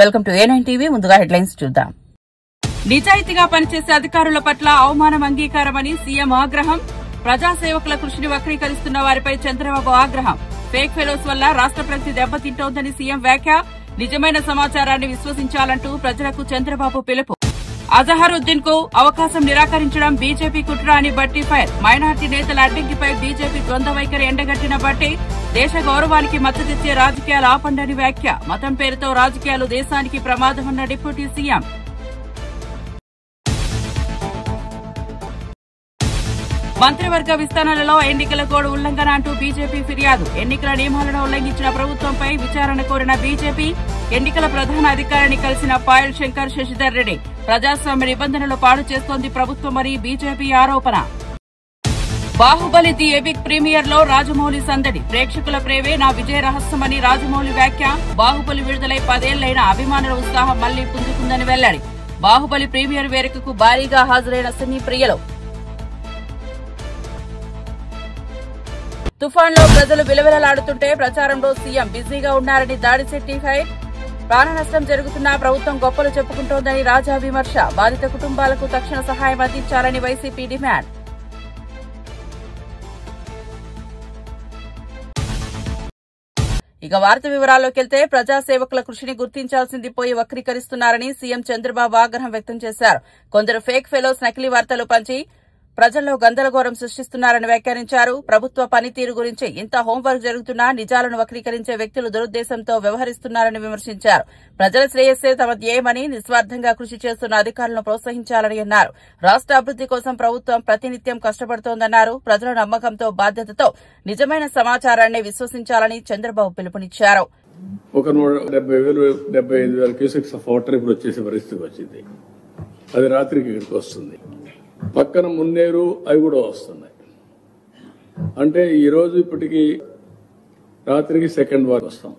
Welcome to A9 TV. ముందుగా headlines చూద్దాం. నిజాయితీగా పనిచేసే అధికారుల పట్ల అవమానం అంగీకారమని సీఎం ఆగ్రహం. ప్రజాసేవకుల కృషిని వక్రీకరిస్తున్న వారిపై చంద్రబాబు ఆగ్రహం. ఫేక్ ఫెలోస్ వల్ల రాష్ట్ర ప్రగతి దెబ్బతింటోందని సీఎం వ్యాఖ్య. నిజమైన సమాచారాన్ని విశ్వసించాలంటూ ప్రజలకు చంద్రబాబు పిలుపు. అజహరుద్దీన్ కు అవకాశం నిరాకరించడం బీజేపీ కుట్ర అని బట్టి ఫైర్. మైనార్టీ నేతల అడ్డంకిపై బీజేపీ ద్వంద్వ వైఖరి ఎండగట్టిన బట్టి దేశ గౌరవానికి మచ్చ తెచ్చే రాజకీయాలు ఆపండని వ్యాఖ్య. మతం పేరుతో రాజకీయాలు దేశానికి ప్రమాదమన్న డిప్యూటీ సీఎం. మంత్రివర్గ విస్తరణలో ఎన్నికల కోడ్ ఉల్లంఘన అంటూ బీజేపీ ఫిర్యాదు. ఎన్నికల నియమాలను ఉల్లంఘించిన ప్రభుత్వంపై విచారణ కోరిన బీజేపీ. ఎన్నికల ప్రధాన అధికారిని కలిసిన పాయల్ శంకర్ శశిధర్ రెడ్డి. ప్రజాస్వామ్య నిబంధనలు పాడు చేస్తోంది ప్రభుత్వమని బీజేపీ ఆరోపణ. బాహుబలి ది ఎపిక్ ప్రీమియర్ లో రాజమౌళి సందడి. ప్రేక్షకుల ప్రేమే నా విజయ రహస్యమని రాజమౌళి వ్యాఖ్య. బాహుబలి విడుదలై 10 ఏళ్లైన అభిమానుల ఉత్సాహం మళ్లీ పుంజుకుందని వెల్లడి. బాహుబలి ప్రీమియర్ వేడుకకు భారీగా హాజరైన సినీ ప్రియులు. తుఫాన్లో ప్రజలు విలవిలలాడుతుంటే ప్రచారంలో సీఎం బిజీగా ఉన్నారని దాడిశెట్టి హైట్. ప్రాణ నష్టం జరుగుతున్నా ప్రభుత్వం గొప్పలు చెప్పుకుంటోందని రాజా విమర్శ. బాధిత కుటుంబాలకు తక్షణ సహాయం అందించాలని వైసీపీ డిమాండ్. ఇక వార్త వివరాల్లోకి వెళ్తే ప్రజాసేవకుల కృషిని గుర్తించాల్సింది పోయి వక్రీకరిస్తున్నారని సీఎం చంద్రబాబు ఆగ్రహం వ్యక్తం చేశారు. కొందరు ఫేక్ ఫెలోస్ నకిలీ వార్తలు పంచి ప్రజల్లో గందరగోళం సృష్టిస్తున్నారని వ్యాఖ్యానించారు. ప్రభుత్వ పనితీరు గురించి ఇంత హోంవర్క్ జరుగుతున్నా నిజాలను వక్రీకరించే వ్యక్తులు దురుద్దేశంతో వ్యవహరిస్తున్నారని విమర్శించారు. ప్రజల శ్రేయస్సే తమ ధ్యేయమని నిస్వార్థంగా కృషి చేస్తున్న అధికారులను ప్రోత్సహించాలని అన్నారు. రాష్ట్ర అభివృద్ది కోసం ప్రభుత్వం ప్రతినిత్యం కష్టపడుతోందన్నారు. ప్రజల నమ్మకంతో బాధ్యతతో నిజమైన సమాచారాన్ని విశ్వసించాలని చంద్రబాబు పిలుపునిచ్చారు. ఒక 170,000-75,000 క్యూసెక్స్ ఆఫ్ వాటర్ ఇప్పుడు వచ్చేసే పరిస్థితికి వచ్చింది. అది రాత్రికి ఇక్కడికి వస్తుంది. పక్కన మున్నేరు అవి కూడా వస్తున్నాయి. అంటే ఈరోజు ఇప్పటికి రాత్రికి సెకండ్ వార్ వస్తాం.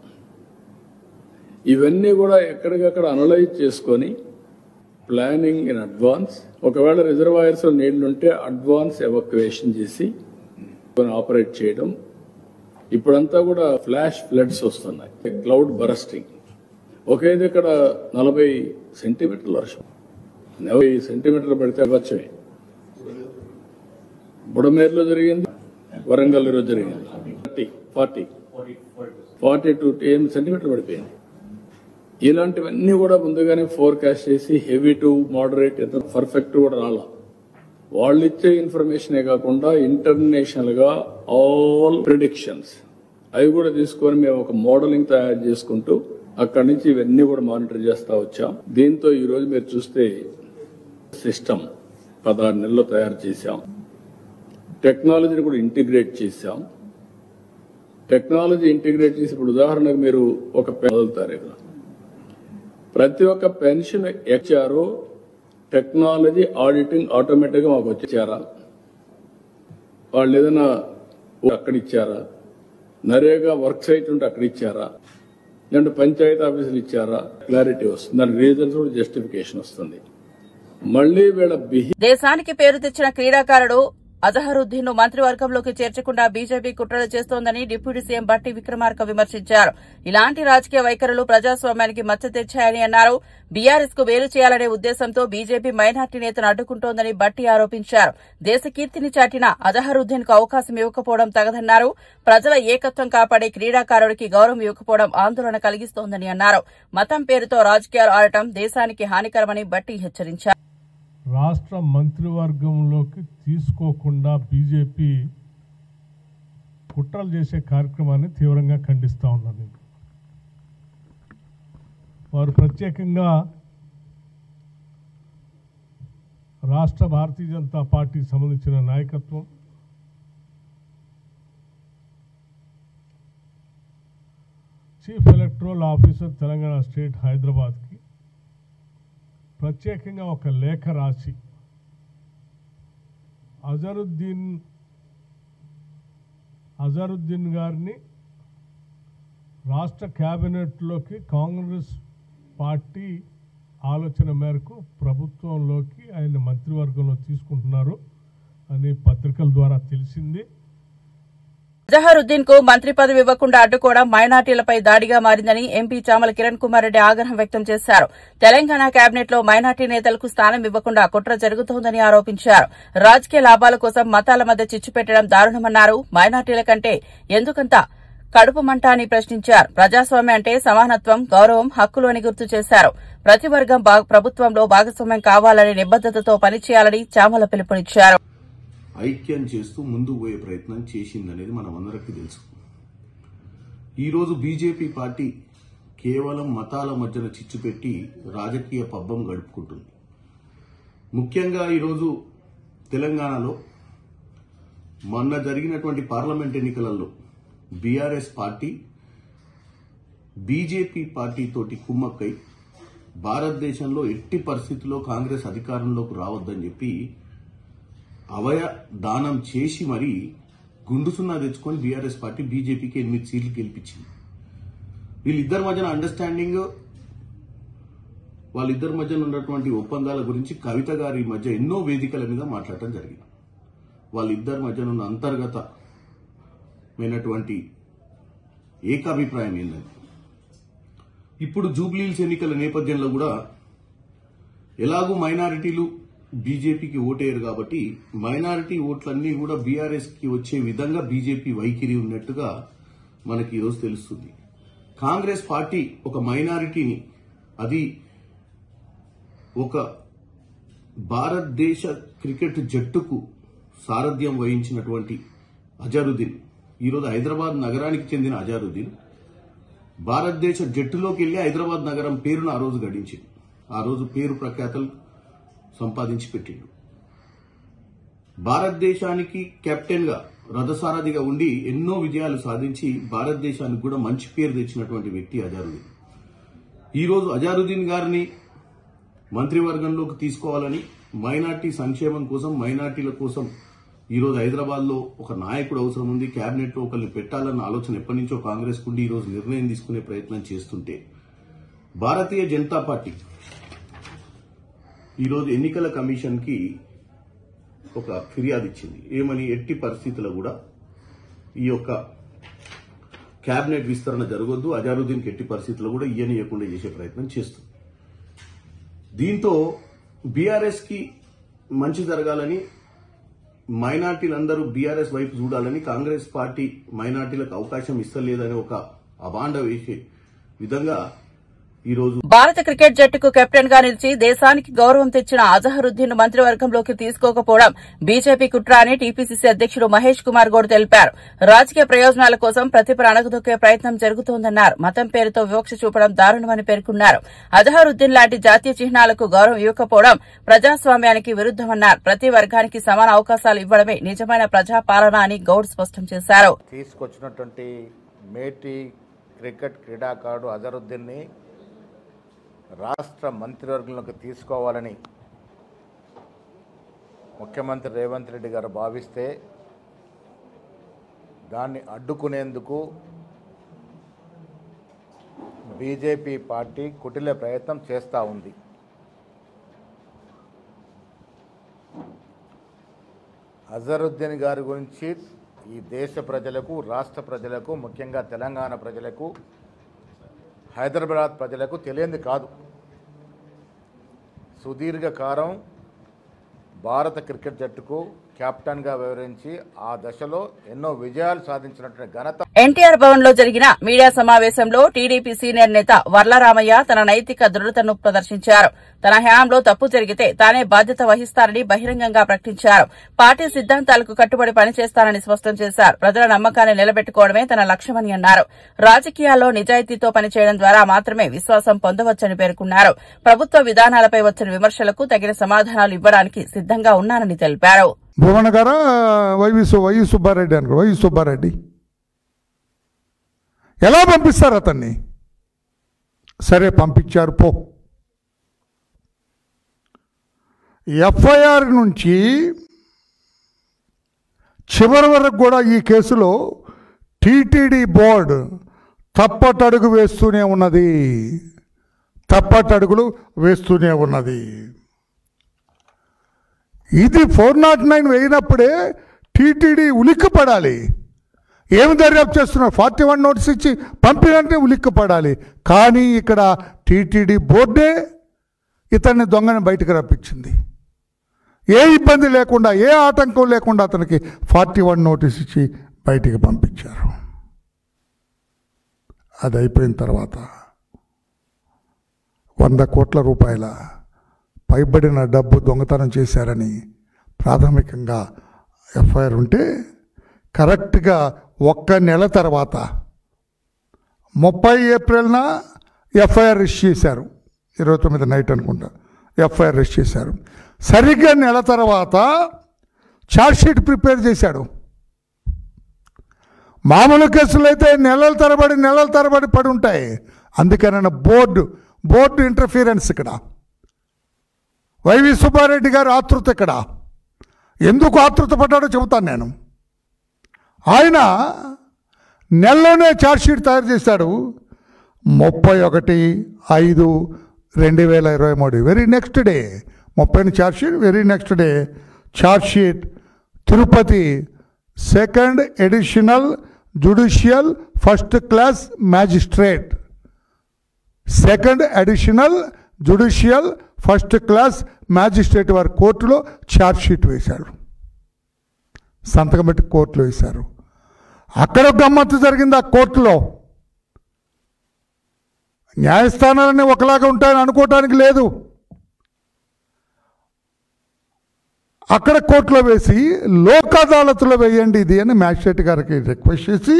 ఇవన్నీ కూడా ఎక్కడికక్కడ అనలైజ్ చేసుకొని ప్లానింగ్ ఇన్ అడ్వాన్స్. ఒకవేళ రిజర్వాయర్స్ లో నీళ్లుంటే అడ్వాన్స్ ఎవాక్యుయేషన్ చేసి ఆపరేట్ చేయడం. ఇప్పుడంతా కూడా ఫ్లాష్ ఫ్లడ్స్ వస్తున్నాయి. Cloud bursting. ఒకే దగ్గర 40 సెంటీమీటర్ల వర్షం. 40 సెంటీమీటర్లు పడితే వర్షమే. బుడమేరులో జరిగింది, వరంగల్ లో జరిగింది. 42 సెంటీమీటర్లు పడిపోయింది. ఇలాంటివన్నీ కూడా ముందుగానే ఫోర్కాస్ట్ చేసి హెవీ టు మోడరేట్ ఎంత పర్ఫెక్ట్ కూడా రాలా. వాళ్ళు ఇచ్చే ఇన్ఫర్మేషనే కాకుండా ఇంటర్నేషనల్ గా ఆల్ ప్రిడిక్షన్స్ అవి కూడా తీసుకొని మేము ఒక మోడలింగ్ తయారు చేసుకుంటూ అక్కడి నుంచి ఇవన్నీ కూడా మానిటర్ చేస్తా వచ్చాం. దీంతో ఈ రోజు మీరు చూస్తే సిస్టమ్ 16 నెలల్లో తయారు చేశాం. టెక్నాలజీని కూడా ఇంటిగ్రేట్ చేశాం. టెక్నాలజీ ఇంటిగ్రేట్ చేసి ఇప్పుడు ఉదాహరణకు మీరు ఒక వదులుతారు ఇక్కడ. ప్రతి ఒక్క పెన్షన్ ఇచ్చారో టెక్నాలజీ ఆడిటింగ్ ఆటోమేటిక్ గా మాకు వచ్చారా? వాళ్ళు ఏదైనా అక్కడ ఇచ్చారా? నరేగా వర్క్ సైట్ ఉంటే అక్కడ ఇచ్చారా? లేదంటే పంచాయతీ ఆఫీసులు ఇచ్చారా? క్లారిటీ వస్తుంది. దాని రీజన్స్ కూడా జస్టిఫికేషన్ వస్తుంది. మళ్లీ వీళ్ళ దేశానికి పేరు తెచ్చిన క్రీడాకారుడు అజహరుద్దీన్ ను మంత్రివర్గంలోకి చేర్చకుండా బీజేపీ కుట్రలు చేస్తోందని డిప్యూటీ సీఎం బట్టి విక్రమార్క విమర్శించారు. ఇలాంటి రాజకీయ వైఖరులు ప్రజాస్వామ్యానికి మచ్చ తెచ్చాయని అన్నారు. బీఆర్ఎస్ కు వేలు చేయాలనే ఉద్దేశంతో బీజేపీ మైనార్టీ నేతను అడ్డుకుంటోందని బట్టి ఆరోపించారు. దేశ కీర్తిని చాటిన అజహరుద్దీన్ కు అవకాశం ఇవ్వకపోవడం తగదన్నారు. ప్రజల ఏకత్వం కాపాడే క్రీడాకారుడికి గౌరవం ఇవ్వకపోవడం ఆందోళన కలిగిస్తోందని అన్నారు. మతం పేరుతో రాజకీయాలు ఆడటం దేశానికి హానికరమని బట్టి హెచ్చరించారు. రాష్ట్ర మంత్రివర్గంలోకి తీసుకోకుండా బీజేపీ కుట్రలు చేసే కార్యక్రమాన్ని తీవ్రంగా ఖండిస్తూ ఉన్నాను. వారు ప్రత్యేకంగా రాష్ట్ర భారతీయ జనతా పార్టీకి సంబంధించిన నాయకత్వం chief electoral officer Telangana state హైదరాబాద్కి ప్రత్యేకంగా ఒక లేఖ రాసి అజరుద్దీన్ గారిని రాష్ట్ర కేబినెట్లోకి కాంగ్రెస్ పార్టీ ఆలోచన మేరకు ప్రభుత్వంలోకి ఆయన మంత్రివర్గంలో తీసుకుంటున్నారు అని పత్రికల ద్వారా తెలిసింది. అజహరుద్దీన్ కు మంత్రి పదవి ఇవ్వకుండా అడ్డుకోవడం మైనార్టీలపై దాడిగా మారిందని ఎంపీ చామల కిరణ్ కుమార్ రెడ్డి ఆగ్రహం వ్యక్తం చేశారు. తెలంగాణ కేబినెట్ లో మైనార్టీ నేతలకు స్థానం ఇవ్వకుండా కుట్ర జరుగుతోందని ఆరోపించారు. రాజకీయ లాభాల కోసం మతాల మధ్య చిచ్చు పెట్టడం దారుణమన్నారు. మైనార్టీల కంటే ఎందుకంత కడుపు మంట అని ప్రశ్నించారు. ప్రజాస్వామ్యం అంటే సమానత్వం, గౌరవం, హక్కులు అని గుర్తు చేశారు. ప్రతి వర్గం ప్రభుత్వంలో భాగస్వామ్యం కావాలని నిబద్దతతో పనిచేయాలని చామల పిలుపునిచ్చారు. ఐక్యం చేస్తూ ముందుకు పోయే ప్రయత్నం చేసిందనేది మనం అందరికీ తెలుసు. ఈరోజు బీజేపీ పార్టీ కేవలం మతాల మధ్యన చిచ్చు పెట్టి రాజకీయ పబ్బం గడుపుకుంటుంది. ముఖ్యంగా ఈరోజు తెలంగాణలో మొన్న జరిగినటువంటి పార్లమెంట్ ఎన్నికలలో బీఆర్ఎస్ పార్టీ బీజేపీ పార్టీ తోటి కుమ్మక్కై భారతదేశంలో ఎట్టి పరిస్థితుల్లో కాంగ్రెస్ అధికారంలోకి రావద్దని చెప్పి అవయ దానం చేసి మరీ గుండు సున్నా తెచ్చుకొని బీఆర్ఎస్ పార్టీ బీజేపీకి 8 సీట్లు గెలిపించింది. వీళ్ళిద్దరి మధ్యన అండర్స్టాండింగ్, వాళ్ళిద్దరి మధ్యన ఉన్నటువంటి ఒప్పందాల గురించి కవిత గారి మధ్య ఎన్నో వేదికల మీద మాట్లాడటం జరిగింది. వాళ్ళిద్దరి మధ్యన ఉన్న అంతర్గతమైనటువంటి ఏకాభిప్రాయం ఏంటంటే, ఇప్పుడు జూబ్లీహిల్స్ ఎన్నికల నేపథ్యంలో కూడా ఎలాగూ మైనారిటీలు బీజేపీకి ఓటేయరు కాబట్టి మైనారిటీ ఓట్లన్నీ కూడా బీఆర్ఎస్ కి వచ్చే విధంగా బీజేపీ వైఖరి ఉన్నట్టుగా మనకి ఈరోజు తెలుస్తుంది. కాంగ్రెస్ పార్టీ ఒక మైనారిటీని, అది ఒక భారతదేశ క్రికెట్ జట్టుకు సారథ్యం వహించినటువంటి అజరుద్దీన్, ఈరోజు హైదరాబాద్ నగరానికి చెందిన అజరుద్దీన్ భారతదేశ జట్టులోకి వెళ్లి హైదరాబాద్ నగరం పేరును ఆ రోజు గడించింది. ఆ రోజు పేరు ప్రఖ్యాతలు సంపాదించి పెట్టిండు. భారతదేశానికి కెప్టెన్ గా, రథసారథిగా ఉండి ఎన్నో విజయాలు సాధించి భారతదేశానికి కూడా మంచి పేరు తెచ్చినటువంటి వ్యక్తి అజరుద్దీన్. ఈరోజు అజరుద్దీన్ గారిని మంత్రివర్గంలోకి తీసుకోవాలని, మైనార్టీ సంక్షేమం కోసం, మైనార్టీల కోసం ఈరోజు హైదరాబాద్ లో ఒక నాయకుడు అవసరం ఉంది, కేబినెట్ లో ఒకరిని పెట్టాలన్న ఆలోచన ఎప్పటి నుంచో కాంగ్రెస్ కుండి ఈరోజు నిర్ణయం తీసుకునే ప్రయత్నం చేస్తుంటే, భారతీయ జనతా పార్టీ ఈరోజు ఎన్నికల కమిషన్ కి ఒక ఫిర్యాదు ఇచ్చింది. ఏమని, ఎట్టి పరిస్థితుల్లో కూడా ఈ యొక్క కేబినెట్ విస్తరణ జరగొద్దు, అజరుద్దీన్ కి ఎట్టి పరిస్థితుల్లో కూడా ఇయ్యనియకుండా చేసే ప్రయత్నం చేస్తుంది. దీంతో బీఆర్ఎస్ కి మంచి జరగాలని, మైనార్టీలందరూ బీఆర్ఎస్ వైపు చూడాలని కాంగ్రెస్ పార్టీ మైనార్టీలకు అవకాశం ఇస్తలేదని ఒక అబాండ వేసే విధంగా ఈరోజు భారత క్రికెట్ జట్టుకు కెప్టెన్ గా నిలిచి దేశానికి గౌరవం తెచ్చిన అజహరుద్దీన్ మంత్రివర్గంలోకి తీసుకోకపోవడం బీజేపీ కుట్ర అని టీపీసీసీ అధ్యకుడు మహేష్ కుమార్ గౌడ్ తెలిపారు. రాజకీయ ప్రయోజనాల కోసం ప్రతిభను అణగదొక్కే ప్రయత్నం జరుగుతోందన్నారు. మతం పేరుతో వివక్ష చూపడం దారుణమని పేర్కొన్నారు. అజహరుద్దీన్ లాంటి జాతీయ చిహ్నాలకు గౌరవం ఇవ్వకపోవడం ప్రజాస్వామ్యానికి విరుద్దమన్నారు. ప్రతి వర్గానికి సమాన అవకాశాలు ఇవ్వడమే నిజమైన ప్రజాపాలన అని గౌడ్ స్పష్టం చేశారు. తీసుకొచ్చినటువంటి మేటి క్రికెట్ క్రీడాకారుడు అజహరుద్దీన్ ని రాష్ట్ర మంత్రివర్గంలోకి తీసుకోవాలని ముఖ్యమంత్రి రేవంత్ రెడ్డి గారు భావిస్తే దాన్ని అడ్డుకునేందుకు బీజేపీ పార్టీ కుటిల ప్రయత్నం చేస్తూ ఉంది. అజహరుద్దీన్ గారి గురించి ఈ దేశ ప్రజలకు, రాష్ట్ర ప్రజలకు, ముఖ్యంగా తెలంగాణ ప్రజలకు, హైదరాబాద్ ప్రజలకు తెలియంది కాదు. సుదీర్ఘకాలం భారత క్రికెట్ జట్టుకు కెప్టెన్గా వ్యవహరించి ఆ దశలో ఎన్నో విజయాలు సాధించినటువంటి ఘనత. ఎన్టీఆర్ భవన్ లో జరిగిన మీడియా సమావేశంలో టీడీపీ సీనియర్ నేత వర్లరామయ్య తన నైతిక దృఢతను ప్రదర్శించారు. తన హయాంలో తప్పు జరిగితే తానే బాధ్యత వహిస్తారని బహిరంగంగా ప్రకటించారు. పార్టీ సిద్ధాంతాలకు కట్టుబడి పనిచేస్తారని స్పష్టం చేశారు. ప్రజల నమ్మకాన్ని నిలబెట్టుకోవడమే తన లక్ష్యమని అన్నారు. రాజకీయాల్లో నిజాయితీతో పనిచేయడం ద్వారా మాత్రమే విశ్వాసం పొందవచ్చని పేర్కొన్నారు. ప్రభుత్వ విధానాలపై వచ్చిన విమర్శలకు తగిన సమాధానాలు ఇవ్వడానికి సిద్దంగా ఉన్నానని తెలిపారు. భువన గారు వై సుబ్బారెడ్డి అనుకో, వై సుబ్బారెడ్డి ఎలా పంపిస్తారు అతన్ని? సరే పంపించారు, పో. ఎఫ్ఐఆర్ నుంచి చివరి వరకు కూడా ఈ కేసులో టీటీడీ బోర్డు తప్పటడుగు వేస్తూనే ఉన్నది, తప్పటడుగులు వేస్తూనే ఉన్నది. ఇది 409 వేయినప్పుడే టీటీడీ ఉలిక్కిపడాలి. ఏమి దర్యాప్తు చేస్తున్నారు? 41 నోటీస్ ఇచ్చి పంపినంటే ఉలిక్కిపడాలి. కానీ ఇక్కడ టీటీడీ బోర్డే ఇతన్ని దొంగని బయటకు రప్పించింది. ఏ ఇబ్బంది లేకుండా, ఏ ఆటంకం లేకుండా అతనికి 41 నోటీస్ ఇచ్చి బయటికి పంపించారు. అది అయిపోయిన తర్వాత 100 కోట్ల రూపాయల పైబడిన డబ్బు దొంగతనం చేశారని ప్రాథమికంగా ఎఫ్ఐఆర్ ఉంటే, కరెక్ట్గా 1 నెల తర్వాత 30 ఏప్రిల్న ఎఫ్ఐఆర్ రిజిస్టర్ చేశారు. 29 నైట్ అనుకుంటా ఎఫ్ఐఆర్ రిజిస్టర్ చేశారు. సరిగ్గా నెల తర్వాత ఛార్జ్షీట్ ప్రిపేర్ చేశాడు. మామూలు కేసులు అయితే నెలల తరబడి పడి ఉంటాయి. అందుకనైనా బోర్డు ఇంటర్ఫీరెన్స్ ఇక్కడ. వైవి సుబ్బారెడ్డి గారు ఆతృత ఇక్కడ. ఎందుకు ఆతృత పడ్డాడో చెబుతాను నేను. ఆయన నెలలోనే ఛార్జ్షీట్ తయారు చేశాడు. 31/5/2023 very next day 30 chargesheet, very next day chargesheet. Tirupati 2nd additional judicial first class magistrate, 2nd additional judicial first class magistrate వారి కోర్టులో ఛార్జ్షీట్ వేశాడు. సంతకం పెట్టి కోర్టులో వేశారు. అక్కడ గమ్మత్తు జరిగింది. ఆ కోర్టులో న్యాయస్థానాలన్నీ ఒకలాగా ఉంటాయని అనుకోవటానికి లేదు. అక్కడ కోర్టులో వేసి లోక్ అదాలత్లో వేయండి ఇది అని మ్యాజిస్ట్రేట్ గారికి రిక్వెస్ట్ చేసి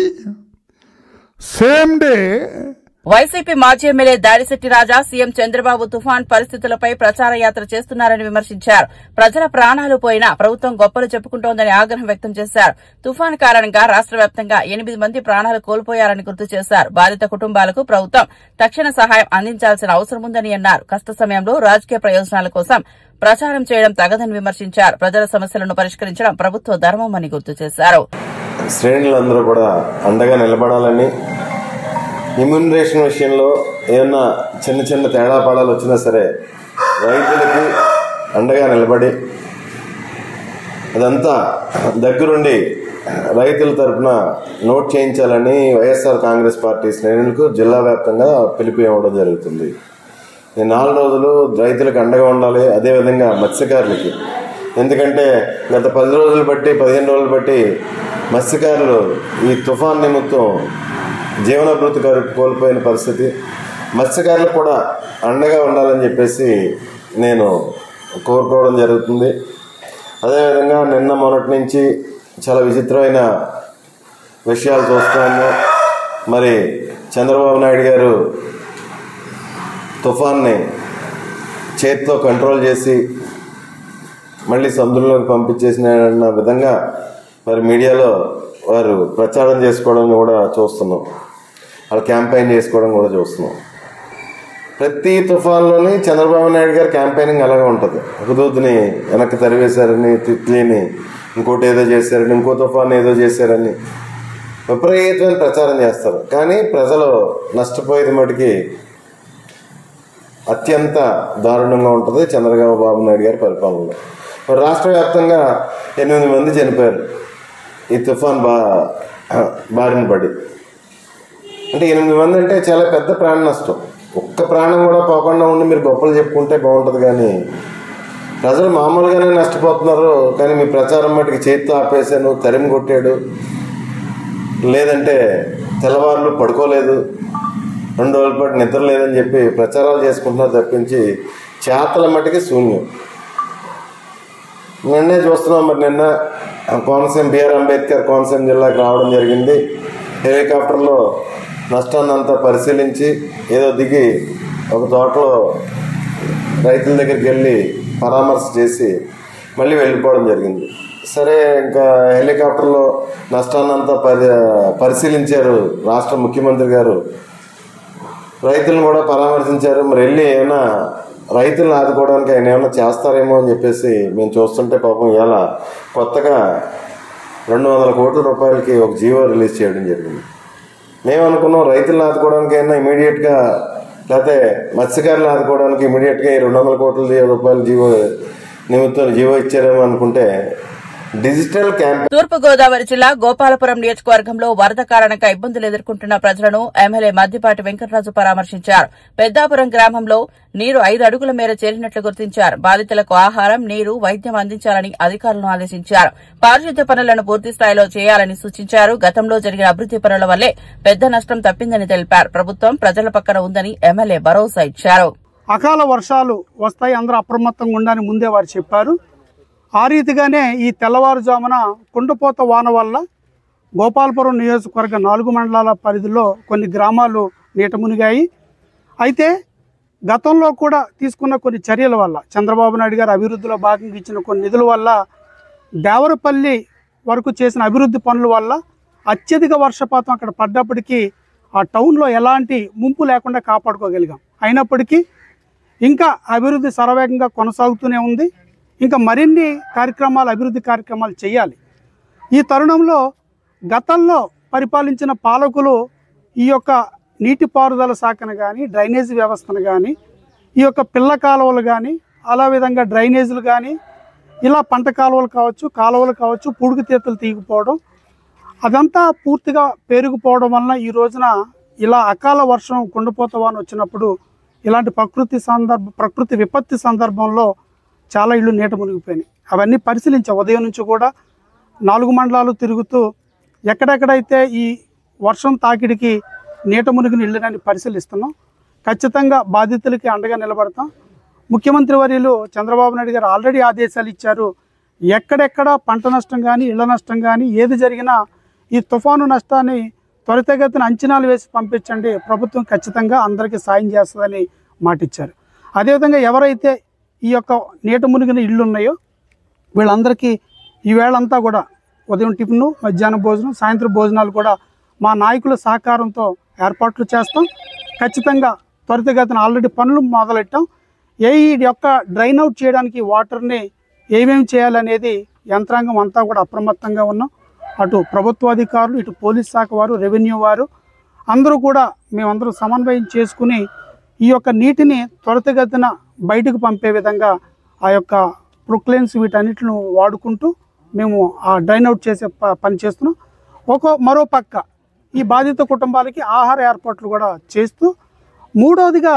సేమ్ డే వైసీపీ మాజీ ఎమ్మెల్యే దాడిశెట్టి రాజా సీఎం చంద్రబాబు తుఫాన్ పరిస్థితులపై ప్రచార యాత్ర చేస్తున్నారని విమర్శించారు. ప్రజల ప్రాణాలు పోయినా ప్రభుత్వం గొప్పలు చెప్పుకుంటోందని ఆగ్రహం వ్యక్తం చేశారు. తుఫాన్ కారణంగా రాష్ట్ర వ్యాప్తంగా 8 మంది ప్రాణాలు కోల్పోయారని గుర్తు చేశారు. బాధిత కుటుంబాలకు ప్రభుత్వం తక్షణ సహాయం అందించాల్సిన అవసరం ఉందని అన్నారు. కష్ట సమయంలో రాజకీయ ప్రయోజనాల కోసం ప్రచారం చేయడం తగదని విమర్శించారు. ప్రజల సమస్యలను పరిష్కరించడం ప్రభుత్వ ధర్మమని గుర్తు చేశారు. శ్రేణులందరూ కూడా అండగా నిలబడాలని, ఇమ్యూనరేషన్ విషయంలో ఏమన్నా చిన్న తేడా పాడాలు వచ్చినా సరే రైతులకి అండగా నిలబడి అదంతా దగ్గరుండి రైతుల తరఫున నోట్ చేయించాలని వైఎస్ఆర్ కాంగ్రెస్ పార్టీ శ్రేణులకు జిల్లా వ్యాప్తంగా పిలుపు ఇవ్వడం జరుగుతుంది. ఈ 4 రోజులు రైతులకు అండగా ఉండాలి. అదేవిధంగా మత్స్యకారులకి, ఎందుకంటే గత 10 రోజులు బట్టి 15 రోజులు బట్టి మత్స్యకారులు ఈ తుఫాన్ నిమిత్తం జీవనభృతి కోల్పోయిన పరిస్థితి. మత్స్యకారులకు కూడా అండగా ఉండాలని చెప్పేసి నేను కోరుకోవడం జరుగుతుంది. అదేవిధంగా నిన్న మొన్నటి నుంచి చాలా విచిత్రమైన విషయాలు చూస్తున్నాము. మరి చంద్రబాబు నాయుడు గారు తుఫాన్ని చేతితో కంట్రోల్ చేసి మళ్ళీ సముద్రంలోకి పంపించేసిన విధంగా మరి మీడియాలో వారు ప్రచారం చేసుకోవడం కూడా చూస్తున్నాం. వాళ్ళు క్యాంపెయిన్ చేసుకోవడం కూడా చూస్తున్నాం. ప్రతి తుఫాన్లోని చంద్రబాబు నాయుడు గారి క్యాంపెయినింగ్ అలాగే ఉంటుంది. హుదూద్ని వెనక్కి తరివేశారని, తిట్లీని ఇంకోటి ఏదో చేశారని, ఇంకో తుఫాన్ ఏదో చేశారని విపరీతమైన ప్రచారం చేస్తారు. కానీ ప్రజలు నష్టపోయేది మటుకి అత్యంత దారుణంగా ఉంటుంది చంద్రబాబు నాయుడు గారి పరిపాలనలో. మరి రాష్ట్ర వ్యాప్తంగా 8 మంది చనిపోయారు ఈ తుఫాన్ బారిన పడి. అంటే 8 మంది అంటే చాలా పెద్ద ప్రాణ నష్టం. ఒక్క ప్రాణం కూడా పోకుండా ఉండి మీరు గొప్పలు చెప్పుకుంటే బాగుంటుంది. కానీ ప్రజలు మామూలుగానే నష్టపోతున్నారు. కానీ మీ ప్రచారం మటుకు చేతితో ఆపేశాను, తరిమి కొట్టాడు, లేదంటే తెల్లవారులు పడుకోలేదు, 2 రోజుల పాటు నిద్ర లేదని చెప్పి ప్రచారాలు చేసుకుంటున్నారు తప్పించి చేతల మటుకి శూన్యం. నిన్నే చూస్తున్నాం. మరి నిన్న కోనసీమ బిఆర్ అంబేద్కర్ కోనసీమ జిల్లాకు రావడం జరిగింది. హెలికాప్టర్లో నష్టాన్ని అంతా పరిశీలించి ఏదో దిగి ఒక తోటలో రైతుల దగ్గరికి వెళ్ళి పరామర్శ చేసి మళ్ళీ వెళ్ళిపోవడం జరిగింది. సరే, ఇంకా హెలికాప్టర్లో నష్టాన్ని అంతా పరిశీలించారు రాష్ట్ర ముఖ్యమంత్రి గారు. రైతులను కూడా పరామర్శించారు. మరి వెళ్ళి ఏమైనా రైతులను ఆదుకోవడానికి ఆయన ఏమైనా చేస్తారేమో అని చెప్పేసి మేము చూస్తుంటే పాపం ఇలా కొత్తగా 200 కోట్ల రూపాయలకి ఒక జీవో రిలీజ్ చేయడం జరిగింది. మేము అనుకున్నాం రైతులను ఆదుకోవడానికి అయినా ఇమీడియట్గా, లేకపోతే మత్స్యకారులను ఆదుకోవడానికి ఇమీడియట్గా 200 కోట్ల రూపాయల జీవో నిమిత్తం జీవో ఇచ్చారేమో అనుకుంటే డిజిటల్ క్యాంపెయిన్ తూర్పుగోదావరి జిల్లా గోపాలపురం నియోజకవర్గంలో వరద కారణంగా ఇబ్బందులు ఎదుర్కొంటున్న ప్రజలను ఎమ్మెల్యే మద్దిపాటి వెంకటరాజు పరామర్శించారు. పెద్దాపురం గ్రామంలో నీరు 5 అడుగుల మేర చేరినట్లు గుర్తించారు. బాధితులకు ఆహారం, నీరు, వైద్యం అందించాలని అధికారులను ఆదేశించారు. పారిశుద్ధ్య పనులను పూర్తి స్థాయిలో చేయాలని సూచించారు. గతంలో జరిగిన అభివృద్ది పనుల వల్లే పెద్ద నష్టం తప్పిందని తెలిపారు. ప్రభుత్వం ప్రజల పక్కన ఉందని ఎమ్మెల్యే భరోసా ఇచ్చారు. అకాల వర్షాలు వస్తాయి, అందరూ అప్రమత్తంగా ఉండాలని ముందే వారు చెప్పారు. ఆ రీతిగానే ఈ తెల్లవారుజామున కుండపోత వాన వల్ల గోపాలపురం నియోజకవర్గ 4 మండలాల పరిధిలో కొన్ని గ్రామాలు నీట మునిగాయి. అయితే గతంలో కూడా తీసుకున్న కొన్ని చర్యల వల్ల, చంద్రబాబు నాయుడు గారు అభివృద్ధిలో భాగంగా ఇచ్చిన కొన్ని నిధుల వల్ల, దేవరపల్లి వరకు చేసిన అభివృద్ధి పనుల వల్ల అత్యధిక వర్షపాతం అక్కడ పడ్డప్పటికీ ఆ టౌన్లో ఎలాంటి ముంపు లేకుండా కాపాడుకోగలిగాం. అయినప్పటికీ ఇంకా అభివృద్ధి శరవేగంగా కొనసాగుతూనే ఉంది. ఇంకా మరిన్ని కార్యక్రమాలు, అభివృద్ధి కార్యక్రమాలు చేయాలి. ఈ తరుణంలో గతంలో పరిపాలించిన పాలకులు ఈ యొక్క నీటిపారుదల శాఖను కానీ, డ్రైనేజీ వ్యవస్థను కానీ, ఈ యొక్క పిల్ల కాలువలు కానీ, అలా విధంగా డ్రైనేజీలు కానీ, ఇలా పంట కాలువలు కావచ్చు, పుడుగు తీతలు తీగిపోవడం, అదంతా పూర్తిగా పేరుకుపోవడం వలన ఈ రోజున ఇలా అకాల వర్షం, కుండపోత వాన వచ్చినప్పుడు ఇలాంటి ప్రకృతి విపత్తి సందర్భంలో చాలా ఇళ్ళు నీట మునిగిపోయినాయి. అవన్నీ పరిశీలించాం. ఉదయం నుంచి కూడా 4 మండలాలు తిరుగుతూ ఎక్కడెక్కడైతే ఈ వర్షం తాకిడికి నీట మునిగిన ఇళ్ళని పరిశీలిస్తున్నాం. ఖచ్చితంగా బాధితులకి అండగా నిలబడతాం. ముఖ్యమంత్రి వర్యులు చంద్రబాబు నాయుడు గారు ఆల్రెడీ ఆదేశాలు ఇచ్చారు. ఎక్కడెక్కడ పంట నష్టం కానీ, ఇళ్ల నష్టం కానీ ఏది జరిగినా ఈ తుఫాను నష్టాన్ని త్వరితగతిన అంచనాలు వేసి పంపించండి, ప్రభుత్వం ఖచ్చితంగా అందరికీ సాయం చేస్తుందని మాటిచ్చారు. అదేవిధంగా ఎవరైతే ఈ యొక్క నీట మునిగిన ఇళ్ళు ఉన్నాయో వీళ్ళందరికీ ఈవేళంతా కూడా ఉదయం టిఫిన్, మధ్యాహ్నం భోజనం, సాయంత్రం భోజనాలు కూడా మా నాయకుల సహకారంతో ఏర్పాట్లు చేస్తాం. ఖచ్చితంగా త్వరితగతిన ఆల్రెడీ పనులు మొదలెట్టాం. ఈ యొక్క డ్రైన్ అవుట్ చేయడానికి వాటర్ని ఏమేమి చేయాలనేది యంత్రాంగం అంతా కూడా అప్రమత్తంగా ఉన్నాం. అటు ప్రభుత్వ అధికారులు, ఇటు పోలీస్ శాఖ వారు, రెవెన్యూ వారు అందరూ కూడా మేమందరం సమన్వయం చేసుకుని ఈ యొక్క నీటిని త్వరితగతిన బయటకు పంపే విధంగా ఆ యొక్క ప్రొక్లైన్స్ వీటన్నిటిని వాడుకుంటూ మేము ఆ డ్రైన్ అవుట్ చేసే పని చేస్తున్నాం. మరో పక్క ఈ బాధిత కుటుంబాలకి ఆహార ఏర్పాట్లు కూడా చేస్తూ, మూడవదిగా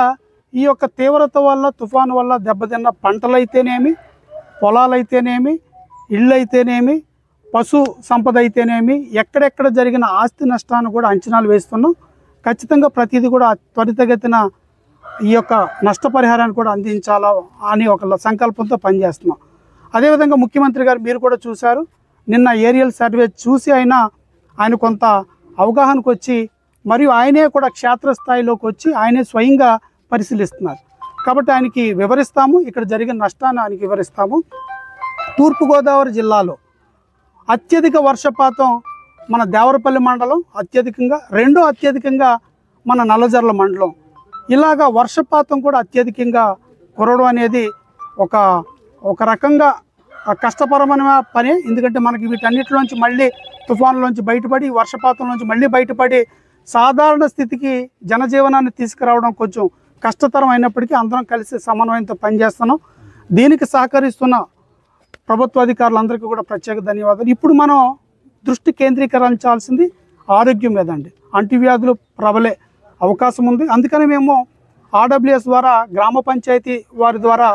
ఈ యొక్క తీవ్రత వల్ల, తుఫాను వల్ల దెబ్బతిన్న పంటలైతేనేమి, పొలాలైతేనేమి, ఇళ్ళైతేనేమి, పశు సంపద అయితేనేమి, ఎక్కడెక్కడ జరిగిన ఆస్తి నష్టాన్ని కూడా అంచనాలు వేస్తున్నాం. ఖచ్చితంగా ప్రతిదీ కూడా త్వరితగతిన ఈ యొక్క నష్టపరిహారాన్ని కూడా అందించాలా అని ఒక సంకల్పంతో పనిచేస్తున్నాం. అదేవిధంగా ముఖ్యమంత్రి గారు మీరు కూడా చూశారు, నిన్న ఏరియల్ సర్వే చూసి ఆయన కొంత అవగాహనకు వచ్చి, మరియు ఆయనే కూడా క్షేత్రస్థాయిలోకి వచ్చి ఆయనే స్వయంగా పరిశీలిస్తున్నారు. కాబట్టి ఆయనకి వివరిస్తాము, ఇక్కడ జరిగిన నష్టాన్ని ఆయనకి వివరిస్తాము. తూర్పుగోదావరి జిల్లాలో అత్యధిక వర్షపాతం మన దేవరపల్లి మండలం అత్యధికంగా, రెండో అత్యధికంగా మన నల్లజర్ల మండలం. ఇలాగా వర్షపాతం కూడా అత్యధికంగా కురవడం అనేది ఒక రకంగా కష్టపరమైన పని. ఎందుకంటే మనకి వీటన్నిటిలోంచి మళ్ళీ తుఫానులోంచి బయటపడి, వర్షపాతంలోంచి మళ్ళీ బయటపడి సాధారణ స్థితికి జనజీవనాన్ని తీసుకురావడం కొంచెం కష్టతరం అయినప్పటికీ అందరం కలిసి సమన్వయంతో పనిచేస్తున్నాం. దీనికి సహకరిస్తున్న ప్రభుత్వ అధికారులందరికీ కూడా ప్రత్యేక ధన్యవాదాలు. ఇప్పుడు మనం దృష్టి కేంద్రీకరించాల్సింది ఆరోగ్యం మీద అండి. అంటువ్యాధులు ప్రబలే అవకాశం ఉంది. అందుకని మేము ఆర్డబ్ల్యూఎస్ ద్వారా, గ్రామ పంచాయతీ వారి ద్వారా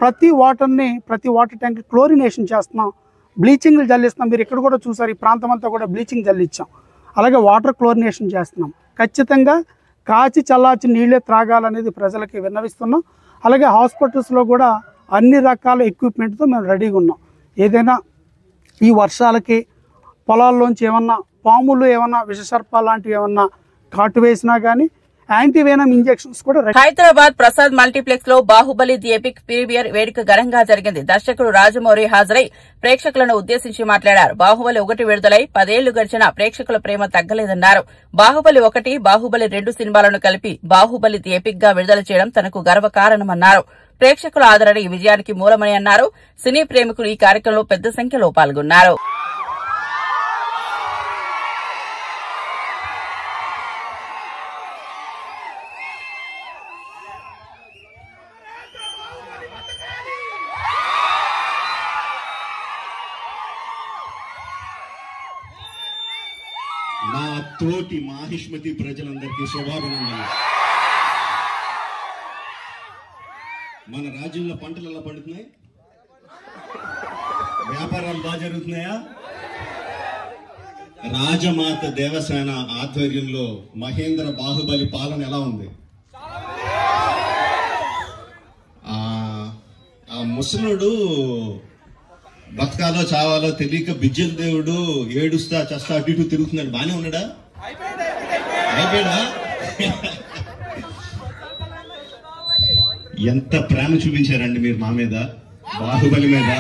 ప్రతి వాటర్ ట్యాంక్ క్లోరినేషన్ చేస్తున్నాం, బ్లీచింగ్లు జల్లిస్తున్నాం. మీరు ఇక్కడ కూడా చూసారు, ఈ ప్రాంతం అంతా కూడా బ్లీచింగ్ జల్లించాం. అలాగే వాటర్ క్లోరినేషన్ చేస్తున్నాం. ఖచ్చితంగా కాచి చల్లార్చి నీళ్ళే త్రాగాలనేది ప్రజలకి విన్నవిస్తున్నాం. అలాగే హాస్పిటల్స్లో కూడా అన్ని రకాల ఎక్విప్మెంట్తో మేము రెడీగా ఉన్నాం. ఏదైనా ఈ వర్షాలకి పొలాల్లోంచి ఏమన్నా పాములు, ఏమన్నా విషసర్పాలు లాంటివి ఏమన్నా కాటు వేసినా కానీ యాంటీవేనమ్ ఇంజెక్షన్స్ కూడా. హైదరాబాద్ ప్రసాద్ మల్టీప్లెక్స్ లో బాహుబలి ది ఎపిక్ ప్రీమియర్ వేడుక ఘనంగా జరిగింది. దర్శకుడు రాజమౌళి హాజరై ప్రేక్షకులను ఉద్దేశించి మాట్లాడారు. బాహుబలి 1 విడుదలై 10 ఏళ్లు గడిచిన ప్రేక్షకుల ప్రేమ తగ్గలేదన్నారు. బాహుబలి 1, బాహుబలి 2 సినిమాలను కలిపి బాహుబలి ది ఎపిక్ గా విడుదల చేయడం తనకు గర్వకారణమన్నారు. ప్రేక్షకుల ఆదరణ ఈ విజయానికి మూలమని అన్నారు. సినీ ప్రేమికులు ఈ కార్యక్రమంలో పెద్ద సంఖ్యలో పాల్గొన్నారు. తోటి మాహిష్మతి ప్రజలందరికీ శుభాభినందనలు. మన రాజ్యంలో పంటలు ఎలా పండుతున్నాయి? వ్యాపారాలు బాగా జరుగుతున్నాయా? రాజమాత దేవసేన ఆధ్వర్యంలో మహేంద్ర బాహుబలి పాలన ఎలా ఉంది? ఆ ముసలుడు బతకాలో చావాలో తెలియక బిజ్జల దేవుడు ఏడుస్తా చస్తా అటు ఇటు తిరుగుతున్నాడు. బానే ఉన్నాడా? అయిపోయాడా? ఎంత ప్రేమ చూపించారండి మీరు మా మీద, బాహుబలి మీద.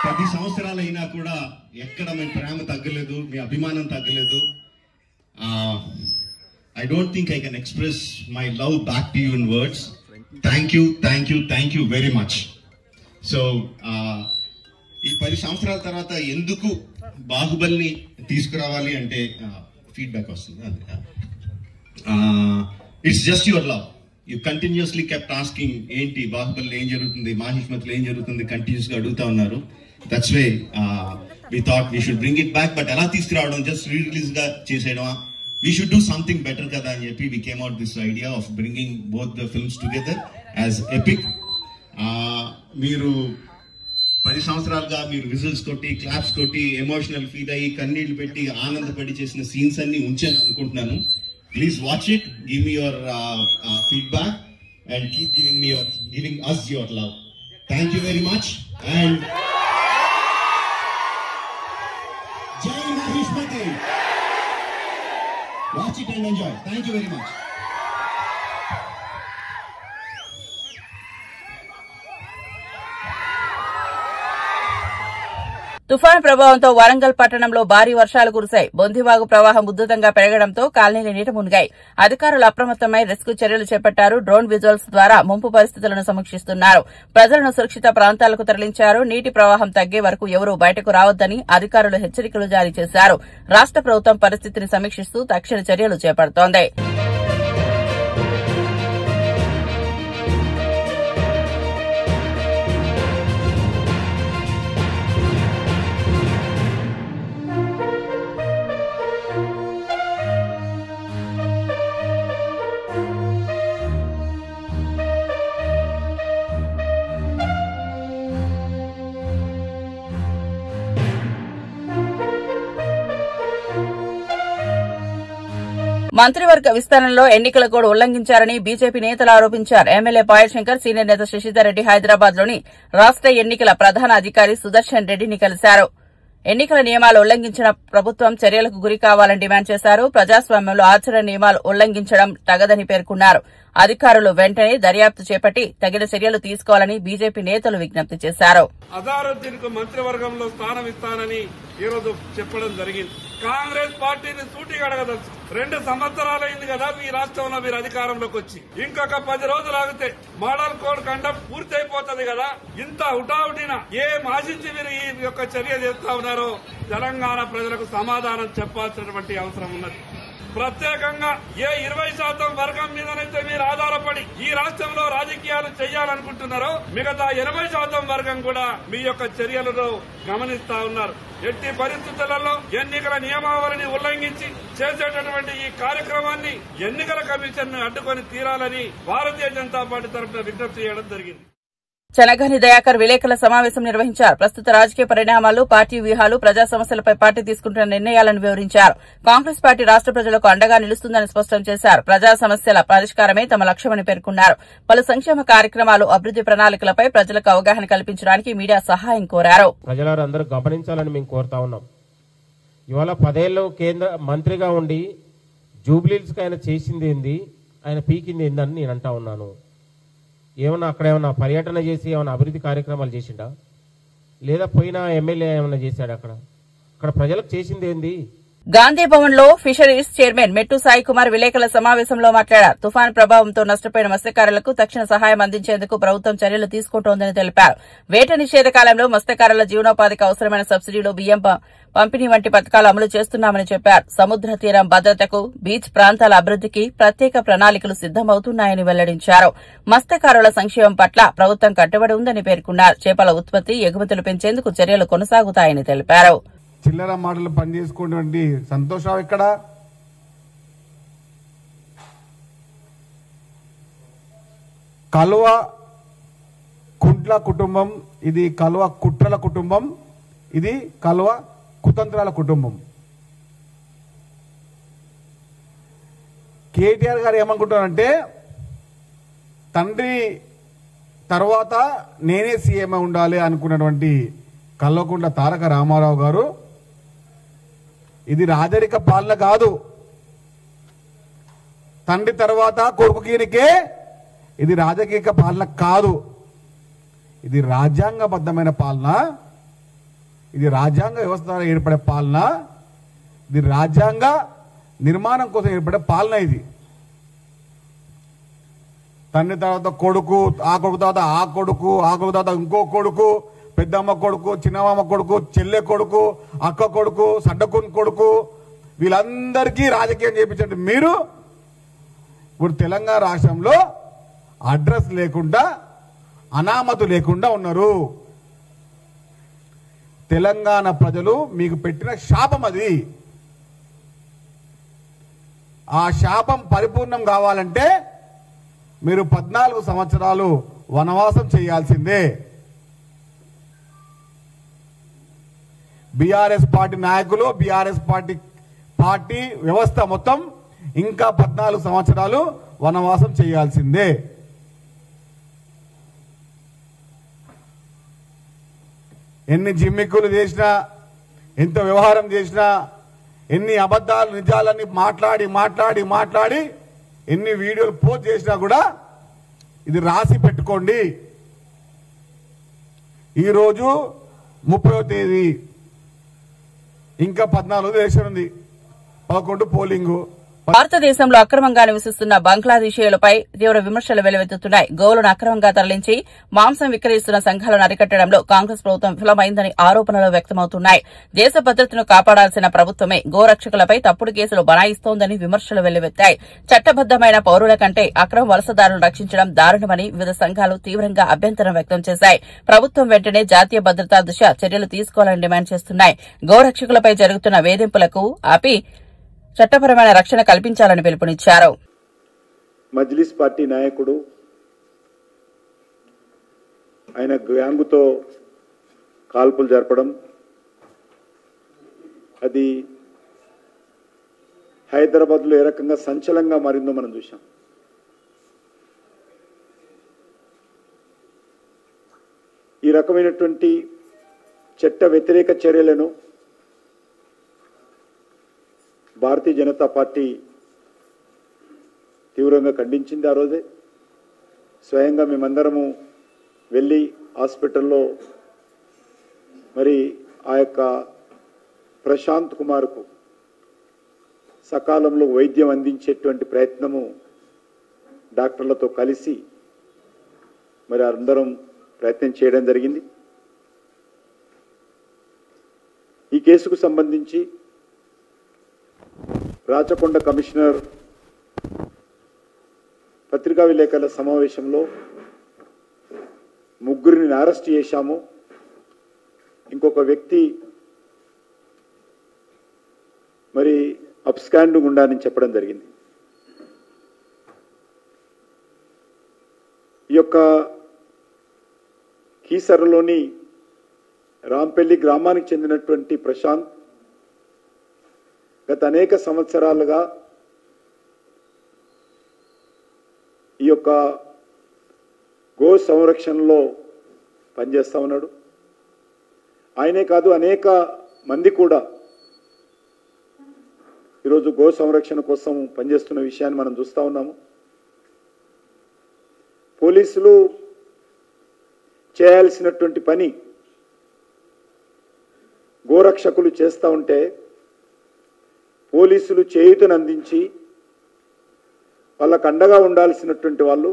10 సంవత్సరాలు అయినా కూడా ఎక్కడ మీ ప్రేమ తగ్గలేదు, మీ అభిమానం తగ్గలేదు. I don't think I can express my love back to you in words. Thank you very much. So, ఈ 10 సంవత్సరాల తర్వాత ఎందుకు బాహుబలిని తీసుకురావాలి అంటే ఫీడ్బ్యాక్ వస్తుంది. It's just your love. You continuously kept asking ఏంటి బాహుబలిలో ఏం జరుగుతుంది, మాహిష్మతిలో ఏం జరుగుతుంది, కంటిన్యూస్ గా అడుగుతా ఉన్నారు. That's way we thought we should bring it back. But ఎలా తీసుకురావడం, జస్ట్ రిలీజ్ గా చేసేయడమా? We should do something better kada అని చెప్పి we came out this idea of bringing both the films together as epic. మీరు 10 సంవత్సరాలుగా మీరు whistles కొట్టి, claps కొట్టి, ఎమోషనల్ ఫీల్ అయ్యి, కన్నీళ్లు పెట్టి, ఆనందపడి చేసిన సీన్స్ అన్ని ఉంచాను అనుకుంటున్నాను. Please watch it, give me your feedback and keep giving us your love. Thank you very much and Jai Mahishmati. Watch it and enjoy. Thank you very much. తుఫాను ప్రభావంతో వరంగల్ పట్టణంలో భారీ వర్షాలు కురిశాయి. బొందివాగు ప్రవాహం ఉధృతంగా పెరగడంతో కాలనీలు నీట మునిగాయి. అధికారులు అప్రమత్తమై రెస్క్యూ చర్యలు చేపట్టారు. డ్రోన్ విజువల్స్ ద్వారా ముంపు పరిస్థితులను సమీక్షిస్తున్నారు. ప్రజలను సురక్షిత ప్రాంతాలకు తరలించారు. నీటి ప్రవాహం తగ్గే వరకు ఎవరూ బయటకు రావద్దని అధికారులు హెచ్చరికలు జారీ చేశారు. రాష్ట ప్రభుత్వం పరిస్థితిని సమీక్షిస్తూ తక్షణ చర్యలు చేపడుతోంది. మంత్రివర్గ విస్తరణలో ఎన్నికల కోడ్ ఉల్లంఘించారని బీజేపీ నేతలు ఆరోపించారు. ఎమ్మెల్యే పాయల్ శంకర్, సీనియర్ నేత శశిధర్ రెడ్డి హైదరాబాద్ లోని రాష్ట ఎన్నికల ప్రధాన అధికారి సుదర్శన్ రెడ్డిని కలిశారు. ఎన్నికల నియమాలు ఉల్లంఘించిన ప్రభుత్వం చర్యలకు గురి కావాలని డిమాండ్ చేశారు. ప్రజాస్వామ్యంలో ఆచరణ నియమాలు ఉల్లంఘించడం తగదని పేర్కొన్నారు. అధికారులు వెంటనే దర్యాప్తు చేపట్టి తగిన చర్యలు తీసుకోవాలని బీజేపీ నేతలు విజ్ఞప్తి చేశారు. అజారుద్దీన్ కు మంత్రివర్గంలో స్థానం ఇస్తానని ఈరోజు చెప్పడం జరిగింది. కాంగ్రెస్ పార్టీని సూటిగా అడగదలుచు. 2 సంవత్సరాలైంది కదా మీ రాష్ట్రంలో మీరు అధికారంలోకి వచ్చి. ఇంకొక 10 రోజులు ఆగితే మోడల్ కోడ్ కండక్ట్ పూర్తయిపోతుంది కదా. ఇంత హుటాహుటిన ఏం ఆశించి మీరు ఈ యొక్క చర్య చేస్తా ఉన్నారో తెలంగాణ ప్రజలకు సమాధానం చెప్పాల్సినటువంటి అవసరం ఉన్నది. ప్రత్యేకంగా ఏ 20% వర్గం మీదనైతే మీరు ఆధారపడి ఈ రాష్ట్రంలో రాజకీయాలు చేయాలనుకుంటున్నారో మిగతా 80% వర్గం కూడా మీ యొక్క చర్యలను గమనిస్తా ఉన్నారు. ఎట్టి పరిస్థితులలో ఎన్నికల నియమావళిని ఉల్లంఘించి చేసేటటువంటి ఈ కార్యక్రమాన్ని ఎన్నికల కమిషన్ అడ్డుకొని తీరాలని భారతీయ జనతా పార్టీ తరఫున విజ్ఞప్తి చేయడం జరిగింది. చెనగాని దయాకర్ విలేకరుల సమావేశం నిర్వహించారు. ప్రస్తుత రాజకీయ పరిణామాలు, పార్టీ వ్యూహాలు, ప్రజా సమస్యలపై పార్టీ తీసుకుంటున్న నిర్ణయాలను వివరించారు. కాంగ్రెస్ పార్టీ రాష్ట ప్రజలకు అండగా నిలుస్తుందని స్పష్టం చేశారు. ప్రజా సమస్యల పరిష్కారమే తమ లక్ష్యమని పేర్కొన్నారు. పలు సంక్షేమ కార్యక్రమాలు, అభివృద్ది ప్రణాళికలపై ప్రజలకు అవగాహన కల్పించడానికి మీడియా సహాయం కోరారు. ప్రజలందరూ గమనించాలని మేము కోరుతా ఉన్నాం. ఇవాళ 10 ఏళ్లు కేంద్ర మంత్రిగా ఉండి జూబ్లీస్ కి ఆయన చేసింది ఏంది, ఆయన పీకింది ఏందని నేను అంటా ఉన్నాను. ఏమన్నా అక్కడ ఏమన్నా పర్యటన చేసి ఏమైనా అభివృద్ధి కార్యక్రమాలు చేసిండా, లేదా పోయిన ఎమ్మెల్యే ఏమన్నా చేశాడు? అక్కడ ప్రజలకు చేసింది ఏంది? గాంధీ భవన్ లో ఫిషరీస్ చైర్మన్ మెట్టు సాయి కుమార్ విలేకరుల సమావేశంలో మాట్లాడారు. తుఫాను ప్రభావంతో నష్టపోయిన మత్స్యకారులకు తక్షణ సహాయం అందించేందుకు ప్రభుత్వం చర్యలు తీసుకుంటోందని తెలిపారు. వేట నిషేధ కాలంలో మత్స్యకారుల జీవనోపాధికి అవసరమైన సబ్సిడీలు, బియ్యం పంపిణీ వంటి పథకాలు అమలు చేస్తున్నామని చెప్పారు. సముద్ర తీరం భద్రతకు, బీచ్ ప్రాంతాల అభివృద్దికి ప్రత్యేక ప్రణాళికలు సిద్దమవుతున్నాయని వెల్లడించారు. మత్స్యకారుల సంక్షేమం పట్ల ప్రభుత్వం కట్టుబడి ఉందని పేర్కొన్నారు. చేపల ఉత్పత్తి, ఎగుమతులు పెంచేందుకు చర్యలు కొనసాగుతాయని తెలిపారు. చిల్లర మాటలు పనిచేసుకునేటువంటి సంతోషరావు ఎక్కడ? కల్వ కుంట్ల కుటుంబం, ఇది కల్వ కుట్రల కుటుంబం, ఇది కల్వ కుతంత్రాల కుటుంబం. కేటీఆర్ గారు ఏమనుకుంటారంటే తండ్రి తర్వాత నేనే సీఎం ఉండాలి అనుకున్నటువంటి కల్వకుంట్ల తారక రామారావు గారు ఇది రాజరిక పాలన కాదు, తండ్రి తర్వాత కొడుకుకినికే ఇది రాజకీయ పాలన కాదు, ఇది రాజ్యాంగబద్ధమైన పాలన, ఇది రాజ్యాంగ వ్యవస్థ ద్వారా ఏర్పడే పాలన, ఇది రాజ్యాంగ నిర్మాణం కోసం ఏర్పడే పాలన. ఇది తండ్రి తర్వాత కొడుకు, ఆ కొడుకు తర్వాత ఆ కొడుకు, ఆ కొడుకు తర్వాత ఇంకో కొడుకు, పెద్దమ్మ కొడుకు, చిన్నమ్మ కొడుకు, చెల్లె కొడుకు, అక్క కొడుకు, సడ్డకున్ కొడుకు, వీళ్ళందరికీ రాజకీయం చేయించండి. మీరు ఇప్పుడు తెలంగాణ రాష్ట్రంలో అడ్రస్ లేకుండా, అనామతు లేకుండా ఉన్నారు. తెలంగాణ ప్రజలు మీకు పెట్టిన శాపం అది. ఆ శాపం పరిపూర్ణం కావాలంటే మీరు 14 సంవత్సరాలు వనవాసం చేయాల్సిందే. బీఆర్ఎస్ పార్టీ నాయకులు, బీఆర్ఎస్ పార్టీ వ్యవస్థ మొత్తం ఇంకా 14 సంవత్సరాలు వనవాసం చేయాల్సిందే. ఎన్ని జిమ్మిక్కులు చేసినా, ఎంత వ్యవహారం చేసినా, ఎన్ని అబద్ధాలు నిజాలన్నీ మాట్లాడి ఎన్ని వీడియోలు పోస్ట్ చేసినా కూడా ఇది రాసి పెట్టుకోండి. ఈరోజు 30వ తేదీ, ఇంకా 14 దేశం ఉంది, 11 పోలింగు. భారతదేశంలో అక్రమంగా నివసిస్తున్న బంగ్లాదేశీయులపై తీవ్ర విమర్శలు వెల్లువెత్తుతున్నాయి. గోవులను అక్రమంగా తరలించి మాంసం విక్రయిస్తున్న సంఘాలను అరికట్టడంలో కాంగ్రెస్ ప్రభుత్వం విఫలమైందని ఆరోపణలు వ్యక్తమవుతున్నాయి. దేశ భద్రతను కాపాడాల్సిన ప్రభుత్వమే గోరక్షకులపై తప్పుడు కేసులు బనాయిస్తోందని విమర్శలు వెల్లువెత్తాయి. చట్టబద్దమైన పౌరుల కంటే అక్రమ వలసదారులను రక్షించడం దారుణమని వివిధ సంఘాలు తీవ్రంగా అభ్యంతరం వ్యక్తం చేశాయి. ప్రభుత్వం వెంటనే జాతీయ భద్రతా దిశ చర్యలు తీసుకోవాలని డిమాండ్ చేస్తున్నాయి. గోరక్షకులపై జరుగుతున్న వేధింపులకు ఆపి చట్టపరమైన రక్షణ కల్పించాలని పిలుపునిచ్చారు. మజ్లిస్ పార్టీ నాయకుడు ఆయన గ్యాంగుతో కాల్పులు జరపడం, అది హైదరాబాద్లో ఏ రకంగా సంచలనంగా మారిందో మనం చూసాం. ఈ రకమైనటువంటి చట్ట వ్యతిరేక చర్యలను భారతీయ జనతా పార్టీ తీవ్రంగా ఖండించింది. ఆ రోజే స్వయంగా మేమందరము వెళ్ళి హాస్పిటల్లో మరి ఆ యొక్క ప్రశాంత్ కుమార్కు సకాలంలో వైద్యం అందించేటువంటి ప్రయత్నము డాక్టర్లతో కలిసి మరి అందరం ప్రయత్నం చేయడం జరిగింది. ఈ కేసుకు సంబంధించి రాచకొండ కమిషనర్ పత్రికా విలేకరుల సమావేశంలో 3 అరెస్ట్ చేశాము, ఇంకొక వ్యక్తి మరి అబ్స్కాండింగ్ ఉండాలని చెప్పడం జరిగింది. ఈ యొక్క కీసరలోని రాంపల్లి గ్రామానికి చెందినటువంటి ప్రశాంత్ గత అనేక సంవత్సరాలుగా ఈ యొక్క గో సంరక్షణలో పనిచేస్తూ ఉన్నాడు. ఆయనే కాదు, అనేక మంది కూడా ఈరోజు గో సంరక్షణ కోసం పనిచేస్తున్న విషయాన్ని మనం చూస్తూ ఉన్నాము. పోలీసులు చేయాల్సినటువంటి పని గోరక్షకులు చేస్తూ ఉంటే పోలీసులు చేయూతను అందించి వాళ్ళకు అండగా ఉండాల్సినటువంటి వాళ్ళు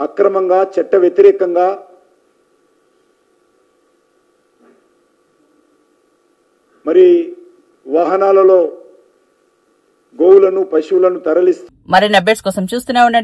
అక్రమంగా చట్ట వ్యతిరేకంగా మరి వాహనాలలో గోవులను పశువులను తరలిస్తూ మరిన్ని అప్డేట్స్ కోసం చూస్తూనే ఉండండి.